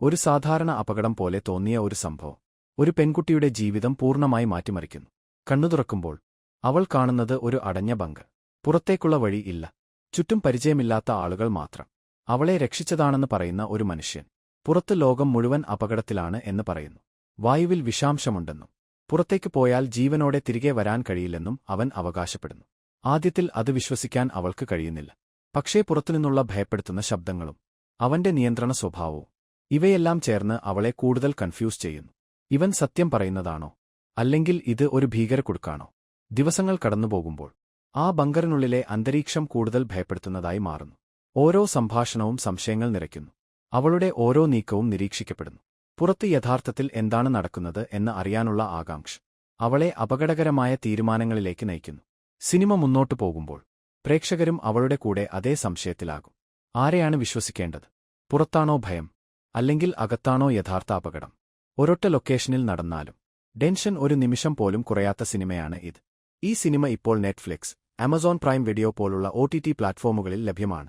ഒരു സാധാരണ അപകടം പോലെ തോന്നിയ ഒരു സംഭവം ഒരു പെൺകുട്ടിയുടെ ജീവിതം പൂർണ്ണമായി മാറ്റിമറിക്കുന്നു. കണ്ണു തുറക്കുമ്പോൾ അവൾ കാണുന്നത് ഒരു അടഞ്ഞ ബങ്കർ. പുറത്തേക്കുള്ള വഴി ഇല്ല. ചുറ്റും പരിചയമില്ലാത്ത ആളുകൾ മാത്രം. അവളെ രക്ഷിച്ചതാണെന്ന് പറയുന്ന ഒരു മനുഷ്യൻ. പുറത്ത് ലോകം മുഴുവൻ അപകടത്തിലാണ് എന്ന് പറയുന്നു. വായുവിൽ വിഷാംശമുണ്ടെന്നും പുറത്തേക്ക് പോയാൽ ജീവനോടെ തിരികെ വരാൻ കഴിയില്ലെന്നും അവൻ അവകാശപ്പെടുന്നു. ആദ്യത്തിൽ അത് വിശ്വസിക്കാൻ അവൾക്ക് കഴിയുന്നില്ല. പക്ഷേ പുറത്തുനിന്നുള്ള ഭയപ്പെടുത്തുന്ന ശബ്ദങ്ങളും അവന്റെ നിയന്ത്രണ സ്വഭാവവും ഇവയെല്ലാം ചേർന്ന് അവളെ കൂടുതൽ കൺഫ്യൂസ് ചെയ്യുന്നു. ഇവൻ സത്യം പറയുന്നതാണോ, അല്ലെങ്കിൽ ഇത് ഒരു ഭീകരക്കുടുക്കാണോ? ദിവസങ്ങൾ കടന്നുപോകുമ്പോൾ ആ ബങ്കറിനുള്ളിലെ അന്തരീക്ഷം കൂടുതൽ ഭയപ്പെടുത്തുന്നതായി മാറുന്നു. ഓരോ സംഭാഷണവും സംശയങ്ങൾ നിറയ്ക്കുന്നു. അവളുടെ ഓരോ നീക്കവും നിരീക്ഷിക്കപ്പെടുന്നു. പുറത്ത് യഥാർത്ഥത്തിൽ എന്താണ് നടക്കുന്നത് എന്ന് അറിയാനുള്ള ആകാംക്ഷ അവളെ അപകടകരമായ തീരുമാനങ്ങളിലേക്ക് നയിക്കുന്നു. സിനിമ മുന്നോട്ടു പോകുമ്പോൾ പ്രേക്ഷകരും അവളുടെ കൂടെ അതേ സംശയത്തിലാകും. ആരെയാണ് വിശ്വസിക്കേണ്ടത്? പുറത്താണോ ഭയം, അല്ലെങ്കിൽ അകത്താണോ യഥാർത്ഥ അപകടം? ഒരൊറ്റ ലൊക്കേഷനിൽ നടന്നാലും ടെൻഷൻ ഒരു നിമിഷം പോലും കുറയാത്ത സിനിമയാണ് ഇത്. ഈ സിനിമ ഇപ്പോൾ നെറ്റ്ഫ്ലിക്സ്, ആമസോൺ പ്രൈം വീഡിയോ പോലുള്ള OTT പ്ലാറ്റ്ഫോമുകളിൽ ലഭ്യമാണ്.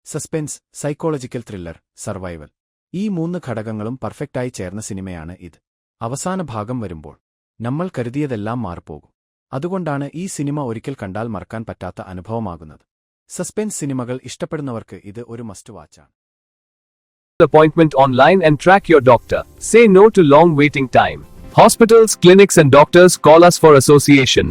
സസ്പെൻസ്, സൈക്കോളജിക്കൽ ത്രില്ലർ, സർവൈവൽ, ഈ 3 ഘടകങ്ങളും പെർഫെക്റ്റായി ചേർന്ന സിനിമയാണ് ഇത്. അവസാന ഭാഗം വരുമ്പോൾ നമ്മൾ കരുതിയതെല്ലാം മാറിപ്പോകും. അതുകൊണ്ടാണ് ഈ സിനിമ ഒരിക്കൽ കണ്ടാൽ മറക്കാൻ പറ്റാത്ത അനുഭവമാകുന്നത്. സസ്പെൻസ് സിനിമകൾ ഇഷ്ടപ്പെടുന്നവർക്ക് ഇത് ഒരു must വാച്ചാണ്. Appointment online and track your doctor. Say no to long waiting time. Hospitals, clinics and doctors call us for association.